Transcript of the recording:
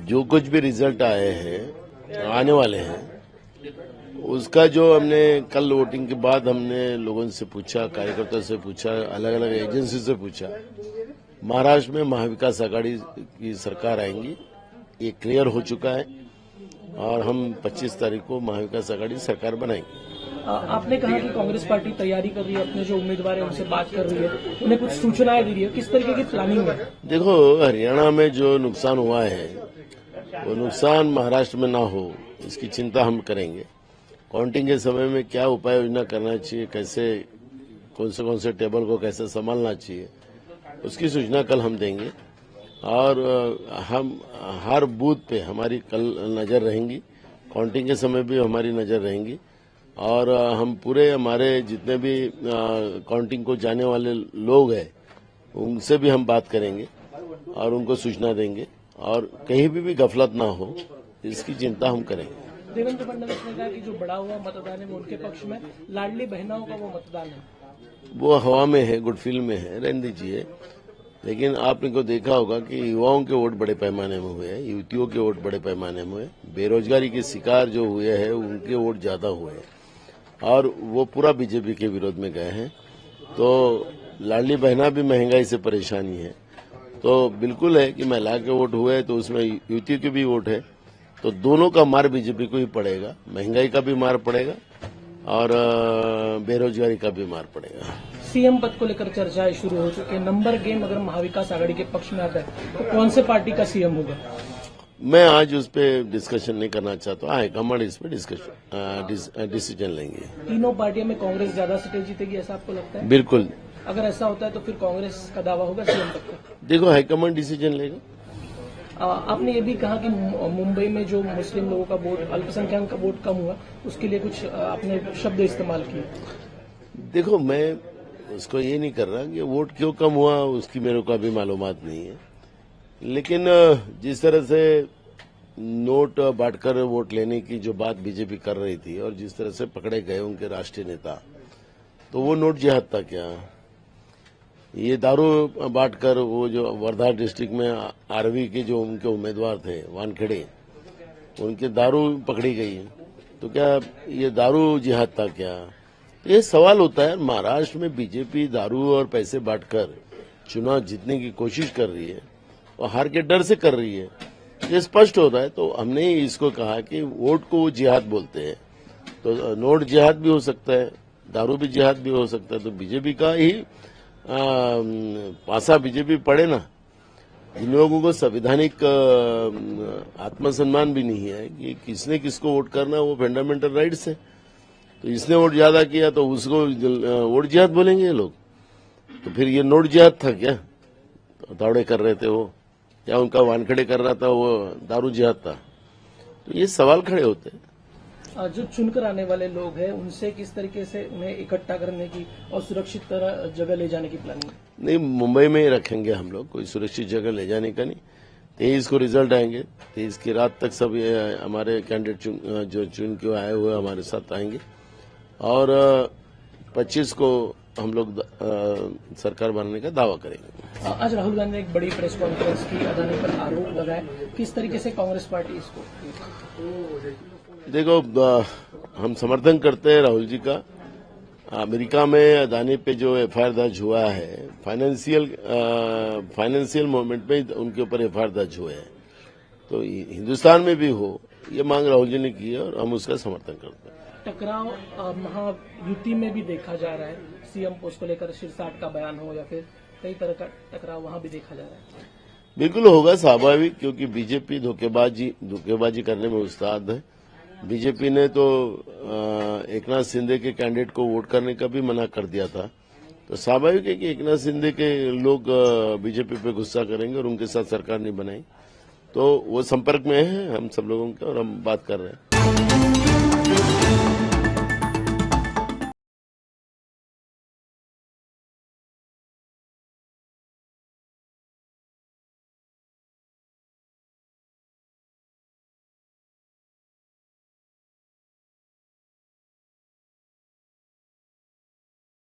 जो कुछ भी रिजल्ट आए हैं आने वाले हैं उसका जो हमने कल वोटिंग के बाद हमने लोगों से पूछा, कार्यकर्ताओं से पूछा, अलग अलग एजेंसी से पूछा, महाराष्ट्र में महाविकास आघाड़ी की सरकार आएंगी, ये क्लियर हो चुका है और हम 25 तारीख को महाविकास आघाड़ी सरकार बनाएंगे। आपने कहा कि कांग्रेस पार्टी तैयारी कर रही है, अपने जो उम्मीदवार है उनसे बात कर रही है, उन्हें कुछ सूचनाएं दे रही है, किस तरीके की प्लानिंग है? देखो, हरियाणा में जो नुकसान हुआ है वो नुकसान महाराष्ट्र में ना हो इसकी चिंता हम करेंगे। काउंटिंग के समय में क्या उपाय योजना करना चाहिए, कैसे कौन से टेबल को कैसे संभालना चाहिए, उसकी सूचना कल हम देंगे और हम हर बूथ पे हमारी कल नजर रहेंगी, काउंटिंग के समय भी हमारी नजर रहेंगी और हम पूरे हमारे जितने भी काउंटिंग को जाने वाले लोग हैं उनसे भी हम बात करेंगे और उनको सूचना देंगे और कहीं भी गफलत ना हो इसकी चिंता हम करेंगे। देवेंद्र फडणवीस ने कहा कि जो बढ़ा हुआ मतदान है वो उनके पक्ष में, लाडली बहनों का वो मतदान है वो हवा में है, गुडफील में है, रहने दीजिए। लेकिन आपने को देखा होगा कि युवाओं के वोट बड़े पैमाने में हुए हैं, युवतियों के वोट बड़े पैमाने में हुए, बेरोजगारी के शिकार जो हुए हैं उनके वोट ज्यादा हुए हैं और वो पूरा बीजेपी के विरोध में गए हैं। तो लाडली बहना भी महंगाई से परेशानी है, तो बिल्कुल है कि महिला के वोट हुए तो उसमें युवतियों के भी वोट है, तो दोनों का मार बीजेपी को ही पड़ेगा, महंगाई का भी मार पड़ेगा और बेरोजगारी का भी मार पड़ेगा। सीएम पद को लेकर चर्चाएं शुरू हो चुकी है। नंबर गेम अगर महाविकास आघाड़ी के पक्ष में आता है तो कौन से पार्टी का सीएम होगा? मैं आज उस पर डिस्कशन नहीं करना चाहता हूँ, हाईकमांड इस पर डिसीजन लेंगे। तीनों पार्टियों में कांग्रेस ज्यादा सीटें जीतेगी ऐसा आपको लगता है? बिल्कुल। अगर ऐसा होता है तो फिर कांग्रेस का दावा होगा सीएम तक का? देखो, हाईकमांड डिसीजन लेगा। आपने ये भी कहा कि मुंबई में जो मुस्लिम लोगों का वोट, अल्पसंख्यक का वोट कम हुआ, उसके लिए कुछ आपने शब्द इस्तेमाल किए। देखो, मैं उसको ये नहीं कर रहा कि वोट क्यों कम हुआ उसकी मेरे को अभी मालूमात नहीं है, लेकिन जिस तरह से नोट बांटकर वोट लेने की जो बात बीजेपी कर रही थी और जिस तरह से पकड़े गए उनके राष्ट्रीय नेता, तो वो नोट जिहाद था क्या? ये दारू बांटकर वो जो वर्धा डिस्ट्रिक्ट में आरवी के जो उनके उम्मीदवार थे वानखेड़े, उनके दारू पकड़ी गई, तो क्या ये दारू जिहाद था क्या? ये सवाल होता है। महाराष्ट्र में बीजेपी दारू और पैसे बांटकर चुनाव जीतने की कोशिश कर रही है और हार के डर से कर रही है, ये स्पष्ट होता है। तो हमने इसको कहा कि वोट को वो जिहाद बोलते हैं, तो नोट जिहाद भी हो सकता है, दारू भी जिहाद भी हो सकता है। तो बीजेपी का ही पासा बीजेपी पड़े ना। जिन लोगों को संवैधानिक आत्मसम्मान भी नहीं है कि किसने किसको वोट करना, वो फंडामेंटल राइट्स है। तो इसने वोट ज्यादा किया तो उसको वोट जिहाद बोलेंगे ये लोग। तो फिर ये नोट जिहाद था क्या? तो दौड़े कर रहे थे वो, या उनका वानखड़े कर रहा था वो दारू जिहाद था? तो ये सवाल खड़े होते हैं। जो चुनकर आने वाले लोग हैं उनसे किस तरीके से उन्हें इकट्ठा करने की और सुरक्षित तरह जगह ले जाने की प्लानिंग? नहीं, मुंबई में ही रखेंगे हम लोग, कोई सुरक्षित जगह ले जाने का नहीं। 23 को रिजल्ट आएंगे, 23 की रात तक सब हमारे कैंडिडेट जो चुन के आए हुए हमारे साथ आएंगे और 25 को हम लोग सरकार बनाने का दावा करेंगे। आज राहुल गांधी ने एक बड़ी प्रेस कॉन्फ्रेंस की, अदानी पर आरोप लगाए, किस तरीके से कांग्रेस पार्टी इसको? देखो, हम समर्थन करते हैं राहुल जी का। अमेरिका में अदानी पे जो एफआईआर दर्ज हुआ है, फाइनेंशियल मूवमेंट में उनके ऊपर एफआईआर दर्ज हुए हैं, तो हिंदुस्तान में भी हो ये मांग राहुल जी ने की है और हम उसका समर्थन करते हैं। टकराव महायुति में भी देखा जा रहा है, सीएम पोस्ट को लेकर शिरसाट का बयान हो या फिर कई तरह का टकराव वहां भी देखा जा रहा है। बिल्कुल होगा, स्वाभाविक, क्योंकि बीजेपी धोखेबाजी करने में उस्ताद है। बीजेपी ने तो एकनाथ शिंदे के कैंडिडेट को वोट करने का भी मना कर दिया था, तो स्वाभाविक है कि एकनाथ शिंदे के लोग बीजेपी पे गुस्सा करेंगे और उनके साथ सरकार नहीं बनाई। तो वो संपर्क में है हम सब लोगों के और हम बात कर रहे हैं।